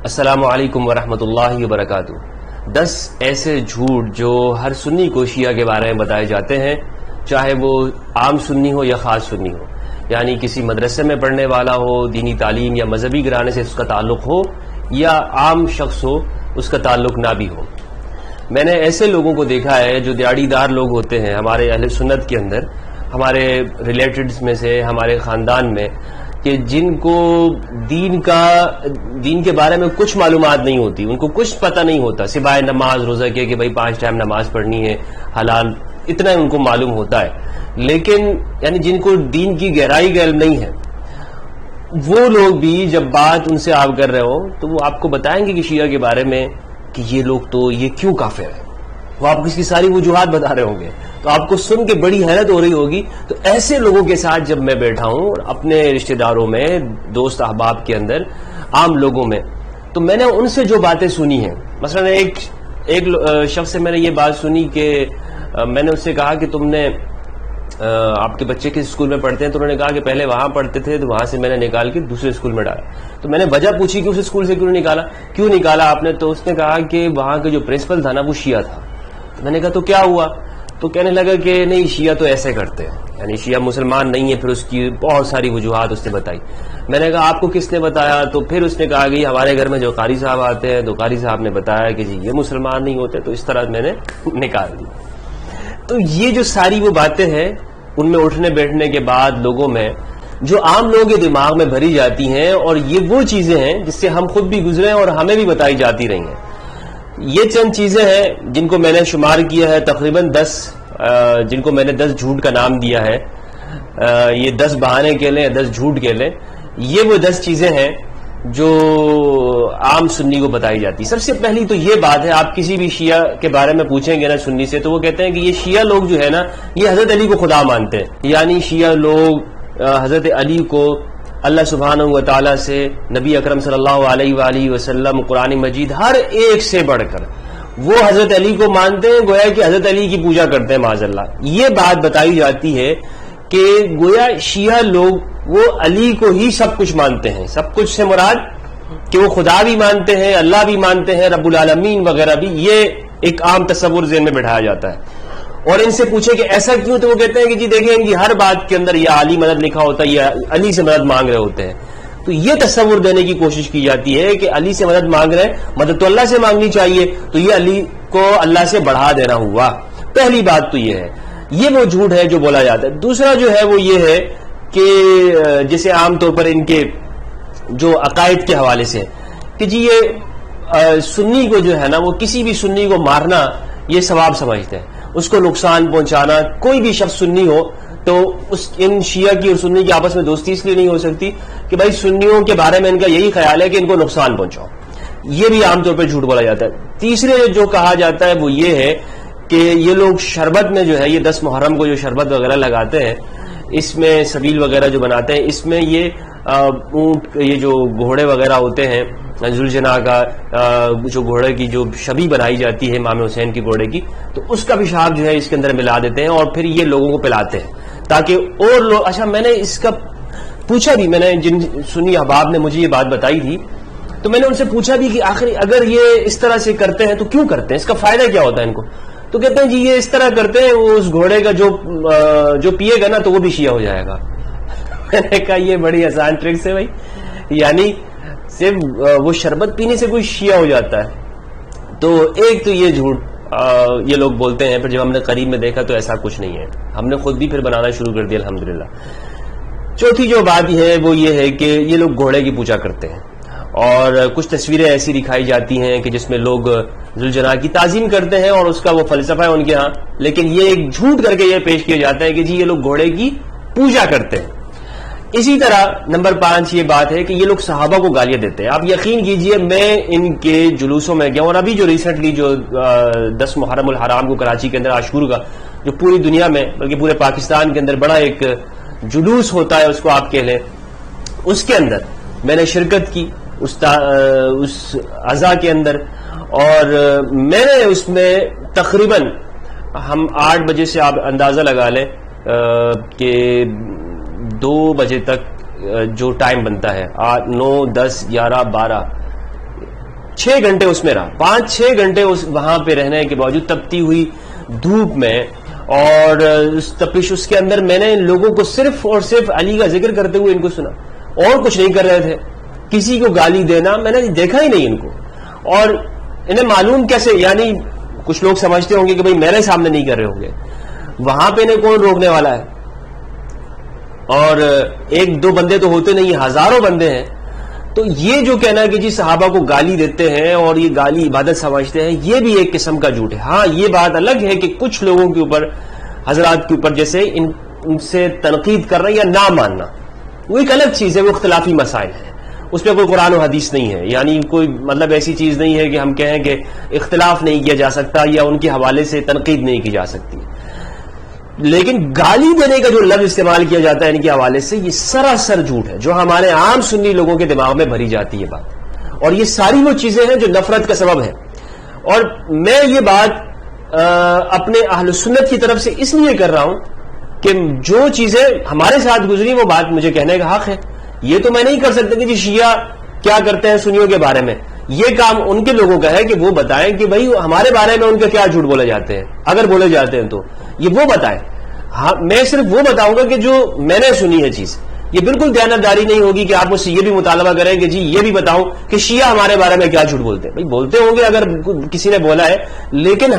السلام علیکم ورحمۃ اللہ وبرکاتہ۔ 10 ایسے جھوٹ جو ہر سنی کو شیعہ کے بارے میں بتائے جاتے ہیں، چاہے وہ عام سنی ہو یا خاص سنی ہو، یعنی کسی مدرسے میں پڑھنے والا ہو، دینی تعلیم یا مذہبی گھرانے سے اس کا تعلق ہو، یا عام شخص ہو اس کا تعلق نہ بھی ہو۔ میں نے ایسے لوگوں کو دیکھا ہے جو دیاڑی دار لوگ ہوتے ہیں ہمارے اہل سنت کے اندر، ہمارے ریلیٹڈز میں سے، ہمارے خاندان میں، کہ جن کو دین کے بارے میں کچھ معلومات نہیں ہوتی، ان کو کچھ پتہ نہیں ہوتا سوائے نماز روزہ کے کہ بھائی 5 ٹائم نماز پڑھنی ہے، حلال، اتنا ان کو معلوم ہوتا ہے، لیکن یعنی جن کو دین کی گہرائی کا علم نہیں ہے، وہ لوگ بھی جب بات ان سے آپ کر رہے ہو تو وہ آپ کو بتائیں گے کہ شیعہ کے بارے میں کہ یہ لوگ تو یہ کیوں کافر ہیں، وہ آپ کو اس کی ساری وجوہات بتا رہے ہوں گے، تو آپ کو سن کے بڑی حیرت ہو رہی ہوگی۔ تو ایسے لوگوں کے ساتھ جب میں بیٹھا ہوں اپنے رشتہ داروں میں، دوست احباب کے اندر، عام لوگوں میں، تو میں نے ان سے جو باتیں سنی ہیں، مثلا ایک شخص سے میں نے یہ بات سنی کہ میں نے اس سے کہا کہ تم نے آپ کے بچے کس اسکول میں پڑھتے ہیں؟ تو انہوں نے کہا کہ پہلے وہاں پڑھتے تھے، تو وہاں سے میں نے نکال کے دوسرے اسکول میں ڈالا۔ تو میں نے وجہ پوچھی کہ اس اسکول سے کیوں نکالا آپ نے؟ تو اس نے کہا کہ وہاں کا جو پرنسپل تھا نا وہ شیعہ تھا۔ تو میں نے کہا تو کیا ہوا؟ تو کہنے لگا کہ نہیں، شیعہ تو ایسے کرتے ہیں، یعنی شیعہ مسلمان نہیں ہے۔ پھر اس کی بہت ساری وجوہات اس نے بتائی۔ میں نے کہا آپ کو کس نے بتایا؟ تو پھر اس نے کہا کہ ہمارے گھر میں جو قاری صاحب آتے ہیں، تو قاری صاحب نے بتایا کہ جی یہ مسلمان نہیں ہوتے، تو اس طرح میں نے نکال دی۔ تو یہ جو ساری وہ باتیں ہیں، ان میں اٹھنے بیٹھنے کے بعد لوگوں میں جو عام لوگوں کے دماغ میں بھری جاتی ہیں، اور یہ وہ چیزیں ہیں جس سے ہم خود بھی گزرے اور ہمیں بھی بتائی جاتی رہی ہیں۔ یہ چند چیزیں ہیں جن کو میں نے شمار کیا ہے، تقریباً 10، جن کو میں نے 10 جھوٹ کا نام دیا ہے۔ یہ 10 بہانے کے لیں، 10 جھوٹ کے لیں، یہ وہ 10 چیزیں ہیں جو عام سنی کو بتائی جاتی۔ سب سے پہلی تو یہ بات ہے، آپ کسی بھی شیعہ کے بارے میں پوچھیں گے نا سنی سے، تو وہ کہتے ہیں کہ یہ شیعہ لوگ جو ہے نا یہ حضرت علی کو خدا مانتے ہیں، یعنی شیعہ لوگ حضرت علی کو اللہ سبحانہ و تعالیٰ سے، نبی اکرم صلی اللہ علیہ وآلہ وسلم، قرآن مجید، ہر ایک سے بڑھ کر وہ حضرت علی کو مانتے ہیں، گویا کہ حضرت علی کی پوجا کرتے ہیں معاذ اللہ۔ یہ بات بتائی جاتی ہے کہ گویا شیعہ لوگ وہ علی کو ہی سب کچھ مانتے ہیں۔ سب کچھ سے مراد کہ وہ خدا بھی مانتے ہیں، اللہ بھی مانتے ہیں، رب العالمین وغیرہ بھی۔ یہ ایک عام تصور ذہن میں بٹھایا جاتا ہے۔ اور ان سے پوچھے کہ ایسا کیوں؟ تو وہ کہتے ہیں کہ جی دیکھیں ان کی ہر بات کے اندر یا علی مدد لکھا ہوتا ہے یا علی سے مدد مانگ رہے ہوتے ہیں۔ تو یہ تصور دینے کی کوشش کی جاتی ہے کہ علی سے مدد مانگ رہے ہیں، مدد تو اللہ سے مانگنی چاہیے، تو یہ علی کو اللہ سے بڑھا دینا ہوا۔ پہلی بات تو یہ ہے، یہ وہ جھوٹ ہے جو بولا جاتا ہے۔ دوسرا جو ہے وہ یہ ہے کہ جیسے عام طور پر ان کے جو عقائد کے حوالے سے کہ جی یہ سنی کو جو ہے نا، وہ کسی بھی سنی کو مارنا یہ ثواب سمجھتے ہیں، اس کو نقصان پہنچانا۔ کوئی بھی شخص سنی ہو تو ان شیعہ کی اور سنی کی آپس میں دوستی اس لیے نہیں ہو سکتی کہ بھائی سنیوں کے بارے میں ان کا یہی خیال ہے کہ ان کو نقصان پہنچاؤ۔ یہ بھی عام طور پہ جھوٹ بولا جاتا ہے۔ تیسرے جو کہا جاتا ہے وہ یہ ہے کہ یہ لوگ شربت میں جو ہے، یہ 10 محرم کو جو شربت وغیرہ لگاتے ہیں، اس میں سبیل وغیرہ جو بناتے ہیں، اس میں یہ اونٹ، یہ جو گھوڑے وغیرہ ہوتے ہیں، ذوالجناح کا جو گھوڑے کی جو شبیہ بنائی جاتی ہے امام حسین کی گھوڑے کی، تو اس کا پیشاب جو ہے اس کے اندر ملا دیتے ہیں اور پھر یہ لوگوں کو پلاتے ہیں تاکہ اور لوگ۔ اچھا، میں نے اس کا پوچھا بھی، میں نے جن سنی احباب نے مجھے یہ بات بتائی تھی، تو میں نے ان سے پوچھا بھی کہ آخر اگر یہ اس طرح سے کرتے ہیں تو کیوں کرتے ہیں، اس کا فائدہ کیا ہوتا ہے ان کو؟ تو کہتے ہیں جی یہ اس طرح کرتے ہیں، وہ اس گھوڑے کا جو پیے گا نا تو وہ بھی شیعہ ہو جائے گا۔ میں نے کہا یہ بڑی آسان ٹرکس ہے بھائی، یعنی صرف وہ شربت پینے سے کوئی شیعہ ہو جاتا ہے؟ تو ایک تو یہ جھوٹ یہ لوگ بولتے ہیں، پھر جب ہم نے قریب میں دیکھا تو ایسا کچھ نہیں ہے، ہم نے خود بھی پھر بنانا شروع کر دیا الحمدللہ۔ چوتھی جو بات ہے وہ یہ ہے کہ یہ لوگ گھوڑے کی پوجا کرتے ہیں، اور کچھ تصویریں ایسی دکھائی جاتی ہیں کہ جس میں لوگ ذوالجناح کی تعظیم کرتے ہیں اور اس کا وہ فلسفہ ہے ان کے ہاں، لیکن یہ ایک جھوٹ کر کے یہ پیش کیا جاتا ہے کہ جی یہ لوگ گھوڑے کی پوجا کرتے ہیں۔ اسی طرح نمبر 5 یہ بات ہے کہ یہ لوگ صحابہ کو گالیاں دیتے ہیں۔ آپ یقین کیجئے میں ان کے جلوسوں میں گیا، اور ابھی جو ریسنٹلی جو 10 محرم الحرام کو کراچی کے اندر عاشور کا جو پوری دنیا میں بلکہ پورے پاکستان کے اندر بڑا ایک جلوس ہوتا ہے، اس کو آپ کہہ لیں، اس کے اندر میں نے شرکت کی اس عزا کے اندر، اور میں نے اس میں تقریباً ہم 8 بجے سے آپ اندازہ لگا لیں کہ 2 بجے تک جو ٹائم بنتا ہے، 8 9 10 11 12 6 گھنٹے اس میں رہا، 5-6 گھنٹے وہاں پہ رہنے کے باوجود تپتی ہوئی دھوپ میں اور اس تپش اس کے اندر میں نے ان لوگوں کو صرف اور صرف علی کا ذکر کرتے ہوئے ان کو سنا، اور کچھ نہیں کر رہے تھے. کسی کو گالی دینا میں نے دیکھا ہی نہیں ان کو. اور انہیں معلوم کیسے، یعنی کچھ لوگ سمجھتے ہوں گے کہ بھئی میرے سامنے نہیں کر رہے ہوں گے، وہاں پہ انہیں کون روکنے والا ہے؟ اور 1-2 بندے تو ہوتے نہیں، ہزاروں بندے ہیں. تو یہ جو کہنا ہے کہ جی صحابہ کو گالی دیتے ہیں اور یہ گالی عبادت سمجھتے ہیں، یہ بھی ایک قسم کا جھوٹ ہے. ہاں یہ بات الگ ہے کہ کچھ لوگوں کے اوپر، حضرات کے اوپر جیسے ان سے تنقید کرنا یا نہ ماننا، وہ ایک الگ چیز ہے، وہ اختلافی مسائل ہے، اس پہ کوئی قرآن و حدیث نہیں ہے. یعنی کوئی مطلب ایسی چیز نہیں ہے کہ ہم کہیں کہ اختلاف نہیں کیا جا سکتا یا ان کے حوالے سے تنقید نہیں کی جا سکتی. لیکن گالی دینے کا جو لفظ استعمال کیا جاتا ہے ان کے حوالے سے، یہ سراسر جھوٹ ہے جو ہمارے عام سنی لوگوں کے دماغ میں بھری جاتی ہے بات. اور یہ ساری وہ چیزیں ہیں جو نفرت کا سبب ہے. اور میں یہ بات اپنے اہل سنت کی طرف سے اس لیے کر رہا ہوں کہ جو چیزیں ہمارے ساتھ گزری وہ بات مجھے کہنے کا حق ہے. یہ تو میں نہیں کر سکتا کہ جی شیعہ کیا کرتے ہیں سنیوں کے بارے میں. یہ کام ان کے لوگوں کا ہے کہ وہ بتائیں کہ بھئی ہمارے بارے میں ان کے کیا جھوٹ بولے جاتے ہیں، اگر بولے جاتے ہیں تو یہ وہ بتائیں. ہاں میں صرف وہ بتاؤں گا کہ جو میں نے سنی ہے چیز. یہ بالکل دیانتداری نہیں ہوگی کہ آپ مجھ سے یہ بھی مطالبہ کریں کہ جی یہ بھی بتاؤں کہ شیعہ ہمارے بارے میں کیا جھوٹ بولتے ہیں. بھئی بولتے ہوں گے اگر کسی نے بولا ہے، لیکن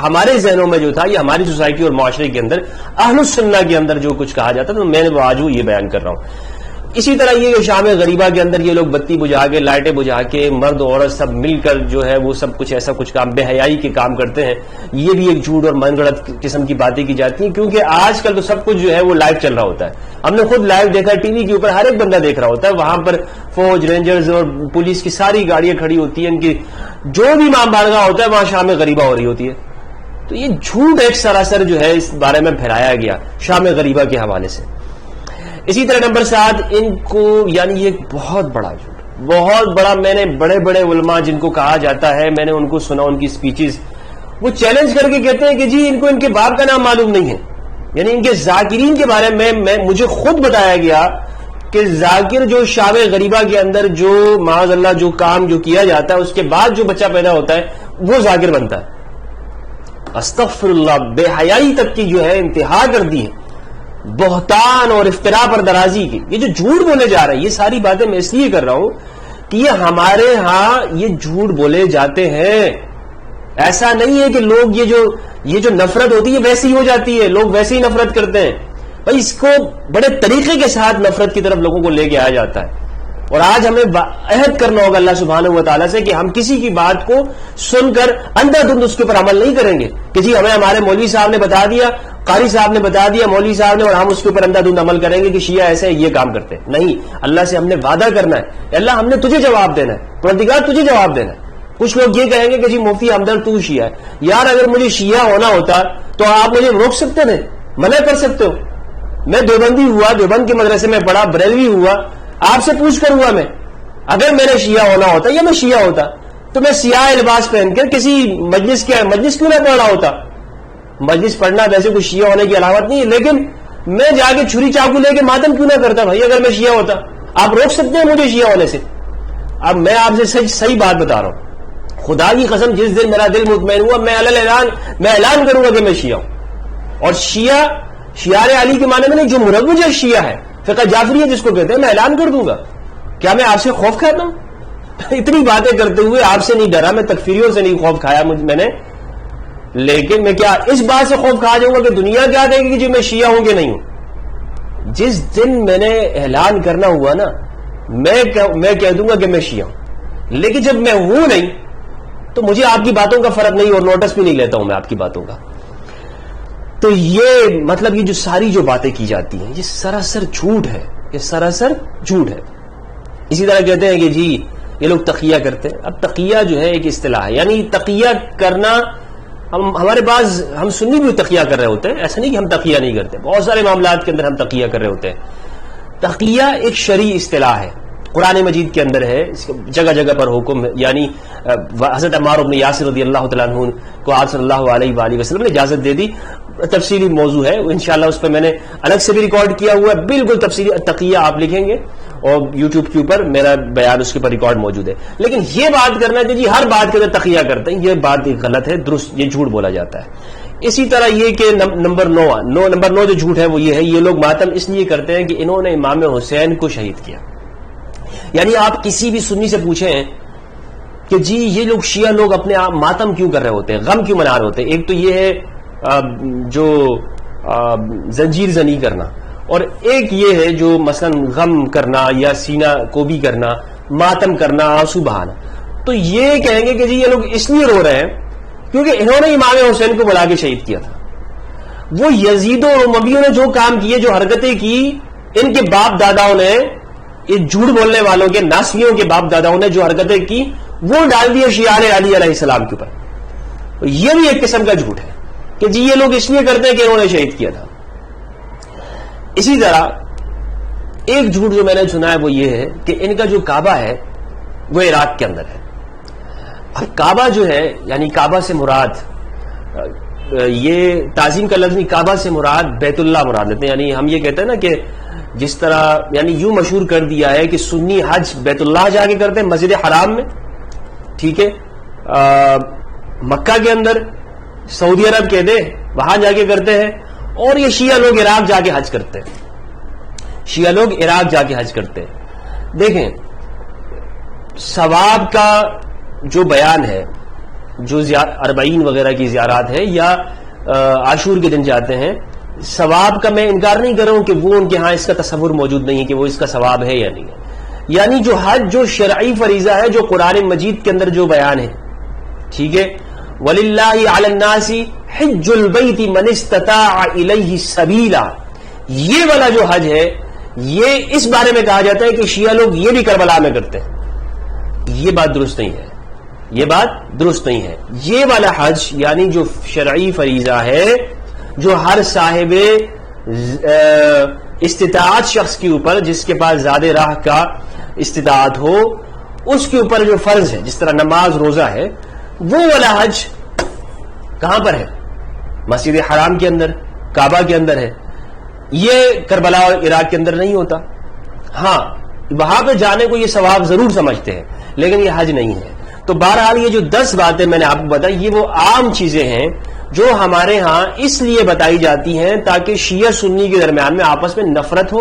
ہمارے ذہنوں میں جو تھا، یہ ہماری سوسائٹی اور معاشرے کے اندر اہل السنہ کے اندر جو کچھ کہا جاتا تو میں نے آج وہ یہ بیان کر رہا ہوں. اسی طرح یہ شام غریبہ کے اندر یہ لوگ بتی بجھا کے، لائٹیں بجھا کے، مرد عورت سب مل کر جو ہے وہ سب کچھ ایسا کچھ کام بے حیائی کے کام کرتے ہیں، یہ بھی ایک جھوٹ اور من گھڑت قسم کی باتیں کی جاتی ہیں. کیونکہ آج کل تو سب کچھ جو ہے وہ لائیو چل رہا ہوتا ہے. ہم نے خود لائیو دیکھا، ٹی وی کے اوپر ہر ایک بندہ دیکھ رہا ہوتا ہے، وہاں پر فوج، رینجرز اور پولیس کی ساری گاڑیاں کھڑی ہوتی ہیں، ان کی جو بھی امام بارگاہ ہوتا ہے وہاں شام غریبہ ہو رہی ہوتی ہے. تو یہ جھوٹ ایک سراسر جو ہے اس بارے میں پھیلایا گیا شام غریبہ کے حوالے سے. اسی طرح نمبر 7 ان کو، یعنی یہ بہت بڑا جھوٹ، بہت بڑا. میں نے بڑے بڑے علماء جن کو کہا جاتا ہے، میں نے ان کو سنا، ان کی سپیچز، وہ چیلنج کر کے کہتے ہیں کہ جی ان کو ان کے باپ کا نام معلوم نہیں ہے. یعنی ان کے ذاکرین کے بارے میں مجھے خود بتایا گیا کہ ذاکر جو شام غریبہ کے اندر جو معاذ اللہ جو کام جو کیا جاتا ہے، اس کے بعد جو بچہ پیدا ہوتا ہے وہ ذاکر بنتا ہے. استغفر اللہ، بے حیائی تک کی جو ہے انتہا کر دی ہے، بہتان اور افتراء پر درازی کی. یہ جو جھوٹ بولے جا رہے ہیں، یہ ساری باتیں میں اس لیے کر رہا ہوں کہ یہ ہمارے ہاں یہ جھوٹ بولے جاتے ہیں. ایسا نہیں ہے کہ لوگ یہ جو نفرت ہوتی ہے ویسی ہی ہو جاتی ہے، لوگ ویسے ہی نفرت کرتے ہیں. بھائی اس کو بڑے طریقے کے ساتھ نفرت کی طرف لوگوں کو لے کے آیا جاتا ہے. اور آج ہمیں عہد کرنا ہوگا اللہ سبحانہ و تعالیٰ سے کہ ہم کسی کی بات کو سن کر اندھا دھند اس کے اوپر عمل نہیں کریں گے. کسی ہمیں ہمارے مولوی صاحب نے بتا دیا، قاری صاحب نے بتا دیا، مولوی صاحب نے، اور ہم اس کے اوپر اندھا دھند عمل کریں گے کہ شیعہ ایسے یہ کام کرتے ہیں. نہیں، اللہ سے ہم نے وعدہ کرنا ہے، اللہ ہم نے تجھے جواب دینا ہے، پروردگار تجھے جواب دینا ہے. کچھ لوگ یہ کہیں گے کہ جی مفتی ہمدرد تو شیعہ ہے. یار اگر مجھے شیعہ ہونا ہوتا تو آپ مجھے روک سکتے تھے، منع کر سکتے ہو. میں دیوبندی ہوا، دیوبند کے مدرسے میں پڑھا، بریلوی ہوا، آپ سے پوچھ کر ہوا. میں اگر میرے شیعہ ہونا ہوتا یا میں شیعہ ہوتا تو میں سیاہ لباس پہن کر کسی مجلس کیوں نہ پڑھ رہا ہوتا. مجلس پڑھنا ویسے کوئی شیعہ ہونے کی علامت نہیں ہے، لیکن میں جا کے چھری چاقو لے کے ماتم کیوں نہ کرتا بھائی اگر میں شیعہ ہوتا. آپ روک سکتے ہیں مجھے شیعہ ہونے سے؟ اب میں آپ سے صحیح بات بتا رہا ہوں، خدا کی قسم جس دن میرا دل مطمئن ہوا میں اعلان کروں گا کہ میں شیعہ ہوں. اور شیعہ شیعار علی کے معنی میں نہیں، جو مروج شیعہ ہے، فقہ جعفریہ جس کو کہتے ہیں، میں اعلان کر دوں گا. کیا میں آپ سے خوف کھاتا ہوں؟ اتنی باتیں کرتے ہوئے آپ سے نہیں ڈرا، میں تکفیریوں سے نہیں خوف کھایا میں نے، لیکن میں کیا اس بات سے خوف کھا جاؤں گا کہ دنیا کیا کہے گی کہ جی میں شیعہ ہوں کہ نہیں ہوں. جس دن میں نے اعلان کرنا ہوا نا، میں کہہ دوں گا کہ میں شیعہ ہوں. لیکن جب میں ہوں نہیں تو مجھے آپ کی باتوں کا فرق نہیں، اور نوٹس بھی نہیں لیتا ہوں میں آپ کی باتوں کا. تو یہ مطلب یہ جو ساری جو باتیں کی جاتی ہیں یہ سراسر جھوٹ ہے، یہ سراسر جھوٹ ہے. اسی طرح کہتے ہیں کہ جی یہ لوگ تقیہ کرتے ہیں. اب تقیہ جو ہے ایک اصطلاح ہے، یعنی تقیہ کرنا، ہمارے بعض ہم سنی بھی تقیہ کر رہے ہوتے ہیں، ایسا نہیں کہ ہم تقیہ نہیں کرتے، بہت سارے معاملات کے اندر ہم تقیہ کر رہے ہوتے ہیں. تقیہ ایک شرعی اصطلاح ہے، قرآن مجید کے اندر ہے، اس جگہ جگہ پر حکم. یعنی حضرت عمار بن یاسر رضی اللہ تعالیٰ عنہ کو آپ صلی اللہ علیہ وآلہ وسلم نے اجازت دے دی. تفصیلی موضوع ہے انشاءاللہ، اس پہ میں نے الگ سے بھی ریکارڈ کیا ہوا ہے، بالکل تفصیلی. تقیہ آپ لکھیں گے اور یوٹیوب کے اوپر میرا بیان اس کے اوپر ریکارڈ موجود ہے. لیکن یہ بات کرنا کہ جی ہر بات کے اندر تقیہ کرتے ہیں، یہ بات غلط ہے، درست یہ جھوٹ بولا جاتا ہے. اسی طرح یہ کہ نمبر 9 جو جھوٹ ہے وہ یہ ہے، یہ لوگ ماتم اس لیے کرتے ہیں کہ انہوں نے امام حسین کو شہید کیا. یعنی آپ کسی بھی سنی سے پوچھیں کہ جی یہ لوگ شیعہ لوگ اپنے آپ ماتم کیوں کر رہے ہوتے ہیں، غم کیوں منا رہے ہوتے ہیں. ایک تو یہ ہے جو زنجیر زنی کرنا، اور ایک یہ ہے جو مثلا غم کرنا یا سینہ کوبی کرنا، ماتم کرنا، آنسو بہانا. تو یہ کہیں گے کہ جی یہ لوگ اس لیے رو رہے ہیں کیونکہ انہوں نے امام حسین کو بلا کے شہید کیا تھا. وہ یزید و امویوں نے جو کام کیے، جو حرکتیں کی، ان کے باپ داداؤں نے، یہ جھوٹ بولنے والوں کے ناسیوں کے باپ داداؤں نے جو حرکتیں کی وہ ڈال دیے شیعہ علی علیہ السلام کے اوپر. یہ بھی ایک قسم کا جھوٹ ہے کہ جی یہ لوگ اس لیے کرتے ہیں کہ انہوں نے شہید کیا تھا. اسی طرح ایک جھوٹ جو میں نے سنا ہے وہ یہ ہے کہ ان کا جو کعبہ ہے وہ عراق کے اندر ہے. اب کعبہ جو ہے، یعنی کعبہ سے مراد، یہ تعظیم کا لفظ نہیں، کعبہ سے مراد بیت اللہ مراد لیتے ہیں. یعنی ہم یہ کہتے ہیں نا کہ جس طرح یعنی یوں مشہور کر دیا ہے کہ سنی حج بیت اللہ جا کے کرتے ہیں مسجد حرام میں، ٹھیک ہے، مکہ کے اندر، سعودی عرب کہتے ہیں وہاں جا کے کرتے ہیں، اور یہ شیعہ لوگ عراق جا کے حج کرتے ہیں. شیعہ لوگ عراق جا کے حج کرتے ہیں. دیکھیں ثواب کا جو بیان ہے، جو اربعین وغیرہ کی زیارات ہے یا عاشور کے دن جاتے ہیں، ثواب کا میں انکار نہیں کر رہا ہوں کہ وہ ان کے ہاں اس کا تصور موجود نہیں ہے کہ وہ اس کا ثواب ہے یا نہیں ہے. یعنی جو حج جو شرعی فریضہ ہے، جو قرآن مجید کے اندر جو بیان ہے، ٹھیک ہے، وَلِلَّهِ عَلَى النَّاسِ حِجُّ الْبَيْتِ مَنِ اسْتَطَاعَ إِلَيْهِ سَبِيلًا، یہ والا جو حج ہے یہ اس بارے میں کہا جاتا ہے کہ شیعہ لوگ یہ بھی کربلا میں کرتے ہیں. یہ بات درست نہیں ہے، یہ بات درست نہیں ہے. یہ والا حج یعنی جو شرعی فریضہ ہے، جو ہر صاحب استطاعت شخص کے اوپر، جس کے پاس زیادہ راہ کا استطاعت ہو، اس کے اوپر جو فرض ہے، جس طرح نماز روزہ ہے، وہ والا حج کہاں پر ہے؟ مسجد حرام کے اندر، کعبہ کے اندر ہے. یہ کربلا اور عراق کے اندر نہیں ہوتا. ہاں وہاں پہ جانے کو یہ ثواب ضرور سمجھتے ہیں لیکن یہ حج نہیں ہے. تو بہرحال یہ جو 10 باتیں میں نے آپ کو بتائی، یہ وہ عام چیزیں ہیں جو ہمارے ہاں اس لیے بتائی جاتی ہیں تاکہ شیعہ سنی کے درمیان میں آپس میں نفرت ہو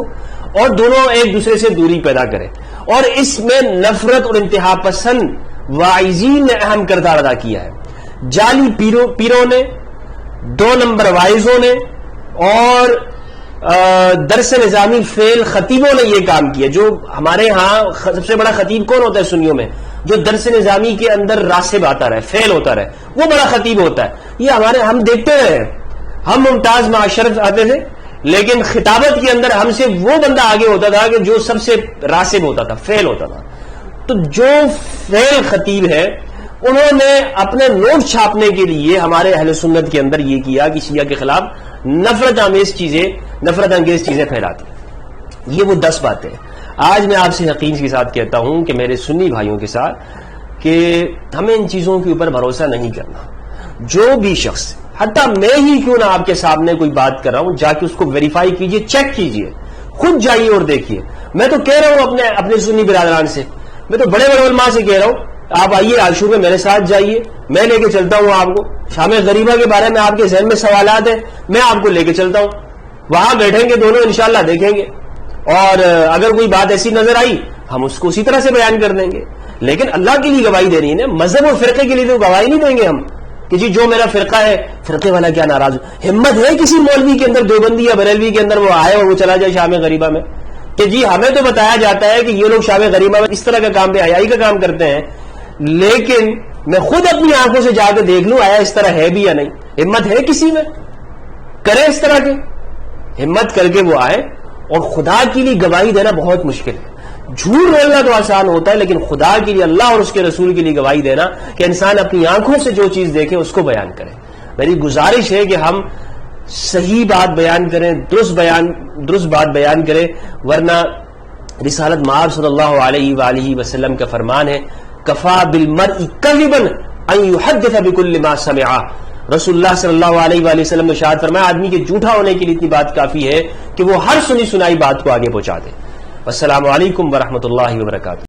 اور دونوں ایک دوسرے سے دوری پیدا کریں. اور اس میں نفرت اور انتہا پسند واعظین نے اہم کردار ادا کیا ہے. جعلی پیروں نے، 2 نمبر وائزوں نے، اور درس نظامی فیل خطیبوں نے یہ کام کیا. جو ہمارے ہاں سب سے بڑا خطیب کون ہوتا ہے سنیوں میں؟ جو درس نظامی کے اندر راسب آتا رہے، فیل ہوتا رہے، وہ بڑا خطیب ہوتا ہے. یہ ہم دیکھتے رہے، ہم ممتاز معاشرت آتے تھے لیکن خطابت کے اندر ہم سے وہ بندہ آگے ہوتا تھا کہ جو سب سے راسب ہوتا تھا، فیل ہوتا تھا. تو جو فیل خطیب ہے انہوں نے اپنے نوٹ چھاپنے کے لیے ہمارے اہل سنت کے اندر یہ کیا کہ شیعہ کے خلاف نفرت انگیز چیزیں پھیلاتی. یہ وہ 10 باتیں. آج میں آپ سے یقین کے ساتھ کہتا ہوں کہ میرے سنی بھائیوں کے ساتھ کہ ہمیں ان چیزوں کے اوپر بھروسہ نہیں کرنا. جو بھی شخص، حتیٰ میں ہی کیوں نہ آپ کے سامنے کوئی بات کر رہا ہوں، جا کے اس کو ویریفائی کیجئے، چیک کیجئے، خود جائیے اور دیکھیے. میں تو کہہ رہا ہوں اپنے سنی برادران سے، میں تو بڑے بڑے علماء سے کہہ رہا ہوں آپ آئیے عاشور میں میرے ساتھ جائیے، میں لے کے چلتا ہوں آپ کو. شام غریبہ کے بارے میں آپ کے ذہن میں سوالات ہیں، میں آپ کو لے کے چلتا ہوں، وہاں بیٹھیں گے دونوں انشاءاللہ دیکھیں گے، اور اگر کوئی بات ایسی نظر آئی ہم اس کو اسی طرح سے بیان کر دیں گے. لیکن اللہ کے لیے گواہی دینی ہے، مذہب اور فرقے کے لیے تو گواہی نہیں دیں گے ہم کہ جی جو میرا فرقہ ہے، فرقے والا کیا ناراض ہو. ہمت ہے کسی مولوی کے اندر، دیوبندی یا بریلوی کے اندر وہ آئے اور وہ چلا جائے شام غریبہ میں کہ جی ہمیں تو بتایا جاتا ہے کہ یہ لوگ شام غریبہ میں اس طرح کا کام بے حیائی کا کام کرتے ہیں، لیکن میں خود اپنی آنکھوں سے جا کے دیکھ لوں آیا اس طرح ہے بھی یا نہیں. ہمت ہے کسی میں کرے اس طرح کے؟ ہمت کر کے وہ آئے. اور خدا کے لیے گواہی دینا بہت مشکل ہے. جھوٹ بولنا تو آسان ہوتا ہے لیکن خدا کے لیے، اللہ اور اس کے رسول کے لیے گواہی دینا کہ انسان اپنی آنکھوں سے جو چیز دیکھے اس کو بیان کرے. میری گزارش ہے کہ ہم صحیح بات بیان کریں، درست بات بیان کریں، ورنہ رسالت مآب صلی اللہ علیہ وآلہ وسلم کا فرمان ہے کفا بالمرء کذبا ان یحدث بکل ما سمع. رسول اللہ صلی اللہ علیہ وآلہ وسلم نے ارشاد فرمایا آدمی کے جھوٹا ہونے کے لیے اتنی بات کافی ہے کہ وہ ہر سنی سنائی بات کو آگے پہنچا دے. السلام علیکم ورحمۃ اللہ وبرکاتہ.